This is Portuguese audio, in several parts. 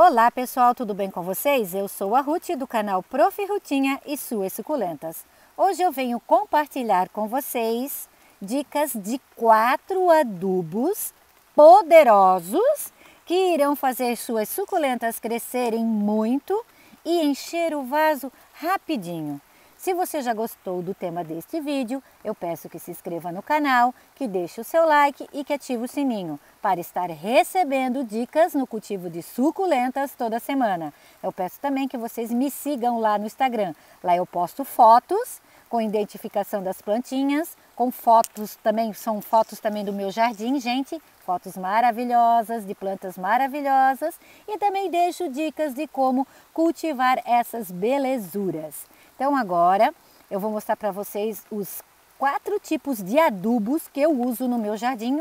Olá pessoal, tudo bem com vocês? Eu sou a Ruth do canal Prof. Rutinha e suas suculentas. Hoje eu venho compartilhar com vocês dicas de 4 adubos poderosos que irão fazer suas suculentas crescerem muito e encher o vaso rapidinho. Se você já gostou do tema deste vídeo, eu peço que se inscreva no canal, que deixe o seu like e que ative o sininho para estar recebendo dicas no cultivo de suculentas toda semana. Eu peço também que vocês me sigam lá no Instagram. Lá eu posto fotos com identificação das plantinhas, com fotos também, são fotos também do meu jardim, gente. Fotos maravilhosas, de plantas maravilhosas e também deixo dicas de como cultivar essas belezuras. Então agora eu vou mostrar para vocês os 4 tipos de adubos que eu uso no meu jardim,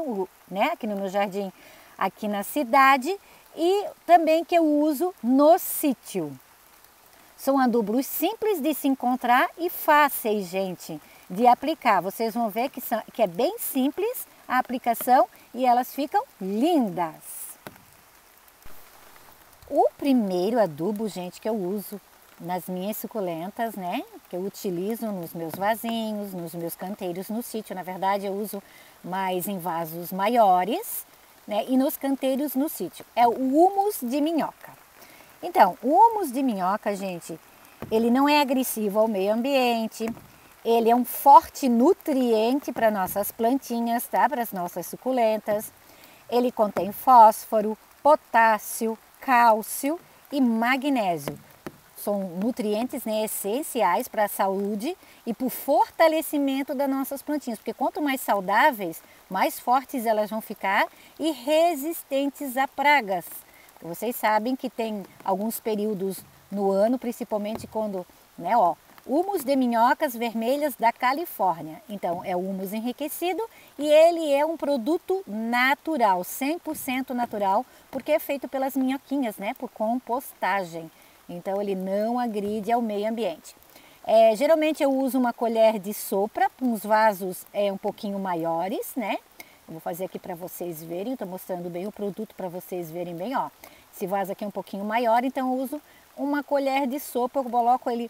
aqui no meu jardim, aqui na cidade e também que eu uso no sítio. São adubos simples de se encontrar e fáceis, gente, de aplicar. Vocês vão ver que é bem simples a aplicação e elas ficam lindas. O primeiro adubo, gente, que eu uso nas minhas suculentas, que eu utilizo nos meus vasinhos, nos meus canteiros no sítio. Na verdade, eu uso mais em vasos maiores, e nos canteiros no sítio. É o humus de minhoca. Então, o humus de minhoca, gente, ele não é agressivo ao meio ambiente. Ele é um forte nutriente para nossas plantinhas, tá? Para as nossas suculentas. Ele contém fósforo, potássio, cálcio e magnésio. São nutrientes essenciais para a saúde e para o fortalecimento das nossas plantinhas, porque quanto mais saudáveis, mais fortes elas vão ficar e resistentes a pragas. Vocês sabem que tem alguns períodos no ano, principalmente quando, humus de minhocas vermelhas da Califórnia. Então é o humus enriquecido e ele é um produto natural, 100% natural, porque é feito pelas minhoquinhas, por compostagem. Então ele não agride ao meio ambiente. Geralmente eu uso uma colher de sopa, uns vasos um pouquinho maiores, Eu vou fazer aqui para vocês verem, estou mostrando bem o produto para vocês verem bem, ó. Esse vaso aqui é um pouquinho maior, então eu uso uma colher de sopa, eu coloco ele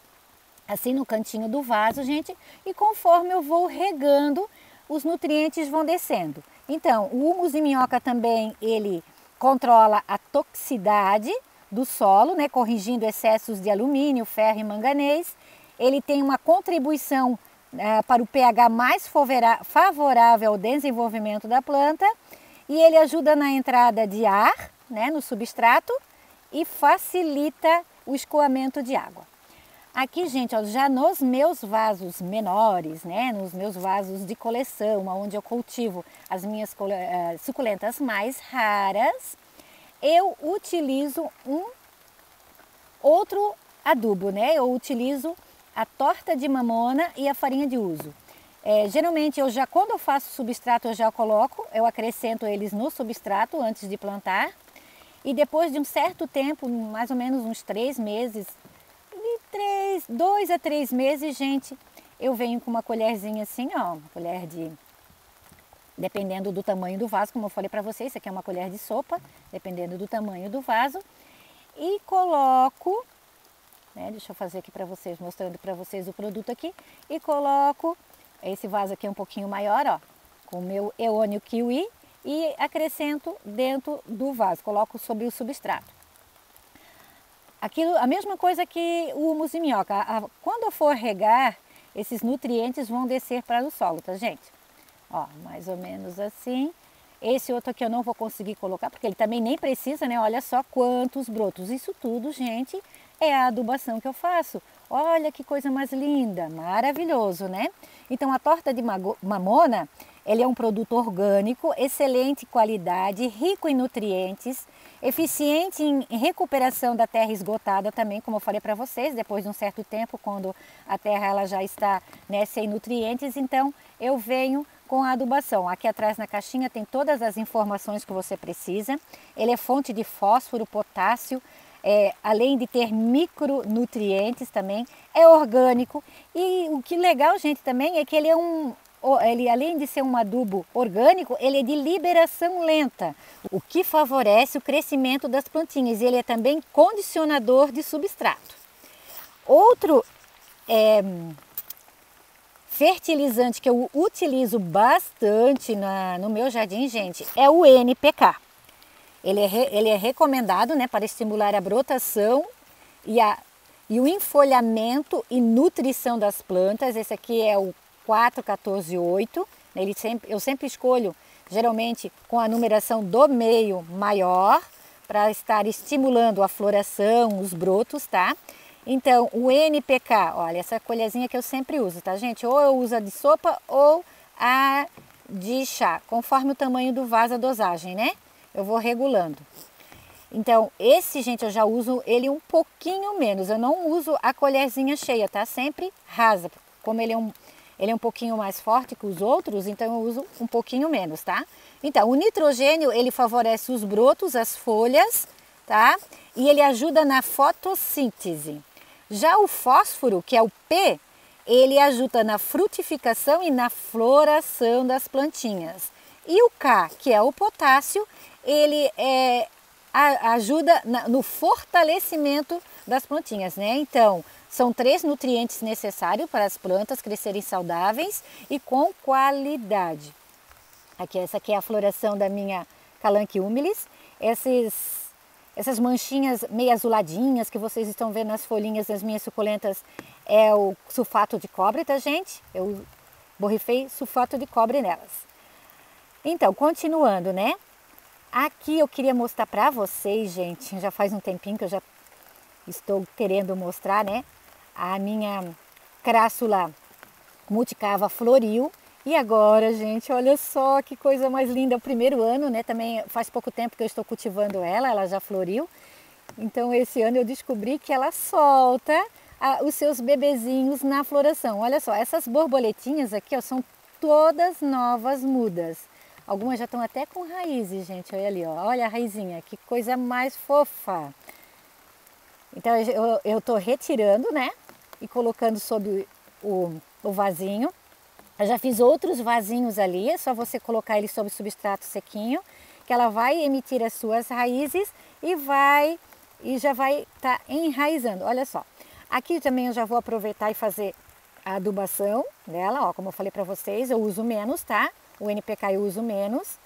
assim no cantinho do vaso, gente, e conforme eu vou regando, os nutrientes vão descendo. Então, o humus de minhoca também, ele controla a toxicidade do solo, corrigindo excessos de alumínio, ferro e manganês. Ele tem uma contribuição para o pH mais favorável ao desenvolvimento da planta e ele ajuda na entrada de ar, no substrato e facilita o escoamento de água. Aqui, gente, ó, já nos meus vasos menores, nos meus vasos de coleção, onde eu cultivo as minhas suculentas mais raras, eu utilizo um outro adubo, Eu utilizo a torta de mamona e a farinha de uso. Geralmente, quando eu faço substrato, eu acrescento eles no substrato antes de plantar. E depois de um certo tempo, mais ou menos uns 3 meses, 2 a 3 meses, gente, eu venho com uma colherzinha assim, ó, uma colher de... Dependendo do tamanho do vaso, como eu falei para vocês, isso aqui é uma colher de sopa, dependendo do tamanho do vaso. E coloco, deixa eu fazer aqui para vocês, mostrando para vocês o produto aqui. E coloco, esse vaso aqui é um pouquinho maior, ó, com o meu Eônio Kiwi. E acrescento dentro do vaso, coloco sobre o substrato. A mesma coisa que o humus de minhoca. Quando eu for regar, esses nutrientes vão descer para o solo, tá, gente? Ó, mais ou menos assim. Esse outro aqui eu não vou conseguir colocar, porque ele também nem precisa, Olha só quantos brotos. Isso tudo, gente, é a adubação que eu faço. Olha que coisa mais linda, maravilhoso, Então a torta de mamona, ele é um produto orgânico, excelente qualidade, rico em nutrientes, eficiente em recuperação da terra esgotada também, como eu falei para vocês, depois de um certo tempo, quando a terra ela já está sem nutrientes, então eu venho com a adubação. Aqui atrás na caixinha tem todas as informações que você precisa. Ele é fonte de fósforo, potássio, além de ter micronutrientes também, é orgânico. E o que legal, gente, também é que ele é um ele além de ser um adubo orgânico, ele é de liberação lenta, o que favorece o crescimento das plantinhas. Ele é também condicionador de substrato. Outro fertilizante que eu utilizo bastante no meu jardim, gente, é o NPK. Ele é recomendado, né, para estimular a brotação e o enfolhamento e nutrição das plantas. Esse aqui é o 414-8. Eu sempre escolho, geralmente, com a numeração do meio maior, para estar estimulando a floração, os brotos, tá? Então, o NPK, olha, essa colherzinha que eu sempre uso, tá, gente? Ou eu uso a de sopa ou a de chá, conforme o tamanho do vaso, a dosagem, né? Eu vou regulando. Então, esse, gente, eu já uso ele um pouquinho menos. Eu não uso a colherzinha cheia, tá? Sempre rasa. Como ele é um pouquinho mais forte que os outros, então eu uso um pouquinho menos, tá? Então, o nitrogênio, ele favorece os brotos, as folhas, tá? E ele ajuda na fotossíntese. Já o fósforo, que é o P, ele ajuda na frutificação e na floração das plantinhas. E o K, que é o potássio, ele ajuda no fortalecimento das plantinhas, né? Então, são 3 nutrientes necessários para as plantas crescerem saudáveis e com qualidade. Essa aqui é a floração da minha Calanque humilis. Essas manchinhas meio azuladinhas que vocês estão vendo nas folhinhas das minhas suculentas é o sulfato de cobre, tá, gente? Eu borrifei sulfato de cobre nelas. Então, continuando, né? Aqui eu queria mostrar para vocês, gente, já faz um tempinho que eu já estou querendo mostrar, né? A minha crassula multicava floriu. E agora, gente, olha só que coisa mais linda. É o primeiro ano, né? Também faz pouco tempo que eu estou cultivando ela já floriu. Então, esse ano eu descobri que ela solta os seus bebezinhos na floração. Olha só, essas borboletinhas aqui, ó, são todas novas mudas. Algumas já estão até com raízes, gente. Olha ali, ó. Olha a raizinha, que coisa mais fofa. Então, eu estou retirando, né? E colocando sobre o vasinho. Eu já fiz outros vasinhos ali, é só você colocar ele sobre substrato sequinho, que ela vai emitir as suas raízes e já vai estar enraizando. Olha só, aqui também eu já vou aproveitar e fazer a adubação dela, ó, como eu falei para vocês, eu uso menos, tá? O NPK eu uso menos,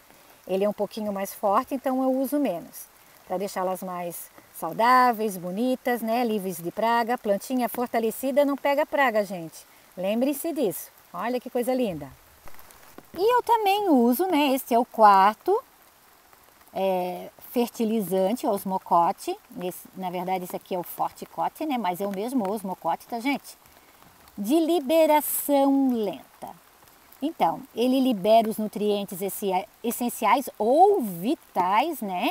ele é um pouquinho mais forte, então eu uso menos, para deixá-las mais saudáveis, bonitas, né? Livres de praga. Plantinha fortalecida não pega praga, gente. Lembre-se disso. Olha que coisa linda. E eu também uso, né? Esse é o quarto fertilizante, osmocote. Na verdade, esse aqui é o forticote, né? Mas é o mesmo osmocote, tá, gente? De liberação lenta. Então, ele libera os nutrientes essenciais ou vitais, né?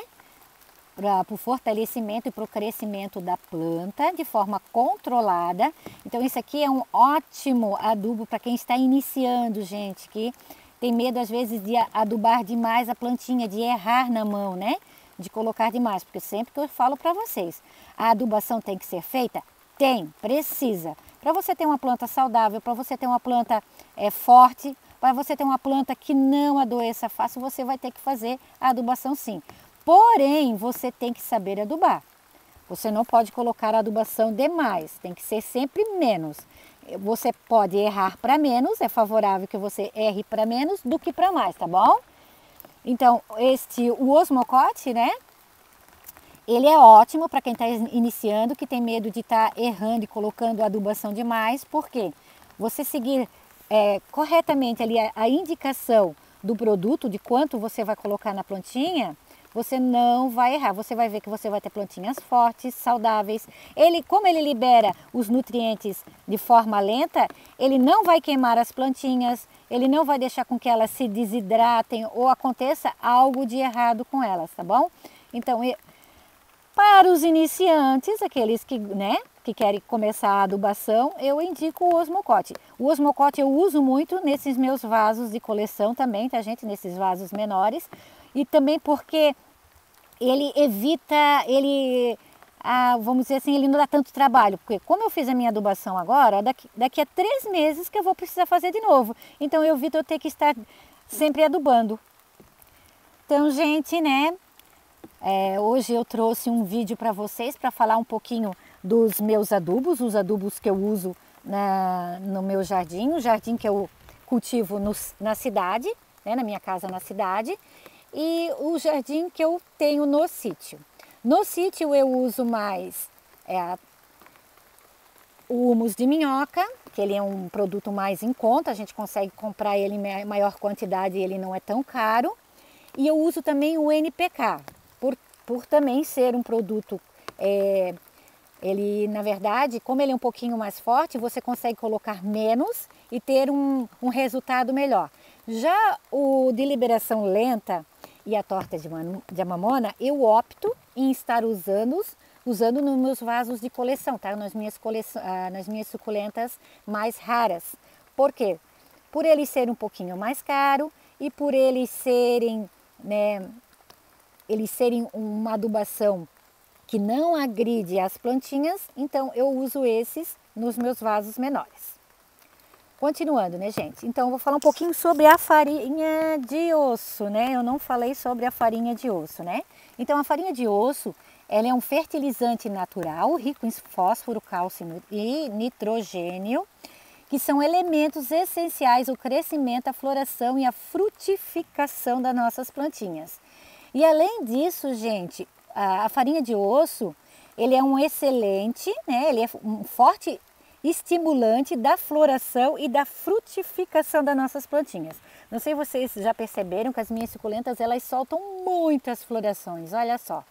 Para o fortalecimento e para o crescimento da planta de forma controlada. Então, isso aqui é um ótimo adubo para quem está iniciando, gente, que tem medo às vezes de adubar demais a plantinha, de errar na mão, né? De colocar demais, porque sempre que eu falo para vocês, a adubação tem que ser feita? Tem, precisa. Para você ter uma planta saudável, para você ter uma planta forte, para você ter uma planta que não adoeça fácil, você vai ter que fazer a adubação sim. Porém, você tem que saber adubar. Você não pode colocar adubação demais, tem que ser sempre menos. Você pode errar para menos, é favorável que você erre para menos do que para mais, tá bom? Então, o osmocote, né? Ele é ótimo para quem está iniciando, que tem medo de estar errando e colocando adubação demais, porque você seguir corretamente ali a indicação do produto, de quanto você vai colocar na plantinha, você não vai errar. Você vai ver que você vai ter plantinhas fortes, saudáveis. Como ele libera os nutrientes de forma lenta, ele não vai queimar as plantinhas, ele não vai deixar com que elas se desidratem ou aconteça algo de errado com elas, tá bom? Então, para os iniciantes, aqueles que querem começar a adubação, eu indico o osmocote. O osmocote eu uso muito nesses meus vasos de coleção também, tá, gente? Nesses vasos menores. E também porque ele evita, ele vamos dizer assim, ele não dá tanto trabalho, porque como eu fiz a minha adubação agora, daqui a 3 meses que eu vou precisar fazer de novo. Então eu evito eu ter que estar sempre adubando. Então, gente, né, hoje eu trouxe um vídeo para vocês para falar um pouquinho dos meus adubos, os adubos que eu uso no meu jardim, o jardim que eu cultivo na cidade, né, na minha casa na cidade, e o jardim que eu tenho no sítio. No sítio eu uso mais o humus de minhoca, que ele é um produto mais em conta, a gente consegue comprar ele em maior quantidade e ele não é tão caro. E eu uso também o NPK, por também ser um produto, ele na verdade, como ele é um pouquinho mais forte, você consegue colocar menos e ter um resultado melhor. Já o de liberação lenta e a torta de mamona, eu opto em estar usando nos meus vasos de coleção, tá? Nas minhas suculentas mais raras. Por quê? Por ele ser um pouquinho mais caro e por eles serem, né, uma adubação que não agride as plantinhas, então eu uso esses nos meus vasos menores. Continuando, né, gente? Então eu vou falar um pouquinho sobre a farinha de osso, né? Eu não falei sobre a farinha de osso, né? Então a farinha de osso, ela é um fertilizante natural, rico em fósforo, cálcio e nitrogênio, que são elementos essenciais ao crescimento, à floração e à frutificação das nossas plantinhas. E além disso, gente, a farinha de osso, ele é um excelente, né? Ele é um forte estimulante da floração e da frutificação das nossas plantinhas. Não sei se vocês já perceberam que as minhas suculentas, elas soltam muitas florações, olha só.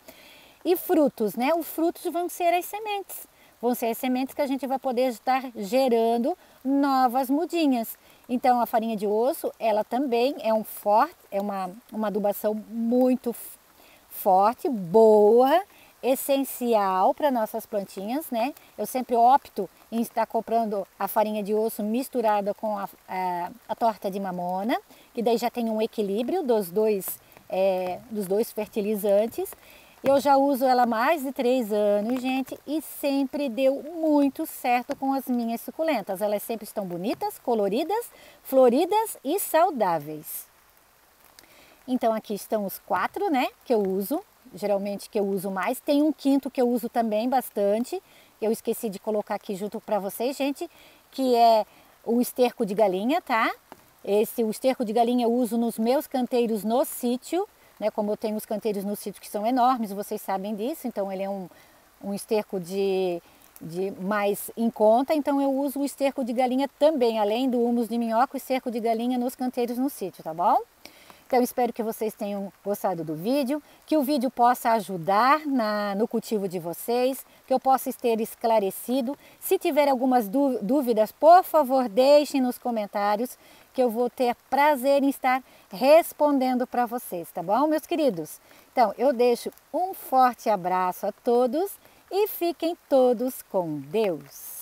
E frutos, né? Os frutos vão ser as sementes. Vão ser as sementes que a gente vai poder estar gerando novas mudinhas. Então a farinha de osso, ela também é uma adubação muito forte, boa, essencial para nossas plantinhas, né? Eu sempre opto em estar comprando a farinha de osso misturada com a torta de mamona, que daí já tem um equilíbrio dos dois fertilizantes. Eu já uso ela há mais de 3 anos, gente, e sempre deu muito certo com as minhas suculentas. Elas sempre estão bonitas, coloridas, floridas e saudáveis. Então aqui estão os 4, né, que eu uso, geralmente que eu uso mais. Tem um quinto que eu uso também bastante, eu esqueci de colocar aqui junto para vocês, gente, que é o esterco de galinha, tá? O esterco de galinha eu uso nos meus canteiros no sítio, né? Como eu tenho os canteiros no sítio que são enormes, vocês sabem disso, então ele é um esterco de mais em conta, então eu uso o esterco de galinha também, além do humus de minhoca, o esterco de galinha nos canteiros no sítio, tá bom? Então espero que vocês tenham gostado do vídeo, que o vídeo possa ajudar no cultivo de vocês, que eu possa ter esclarecido. Se tiver algumas dúvidas, por favor, deixem nos comentários, que eu vou ter prazer em estar respondendo para vocês, tá bom, meus queridos? Então eu deixo um forte abraço a todos e fiquem todos com Deus.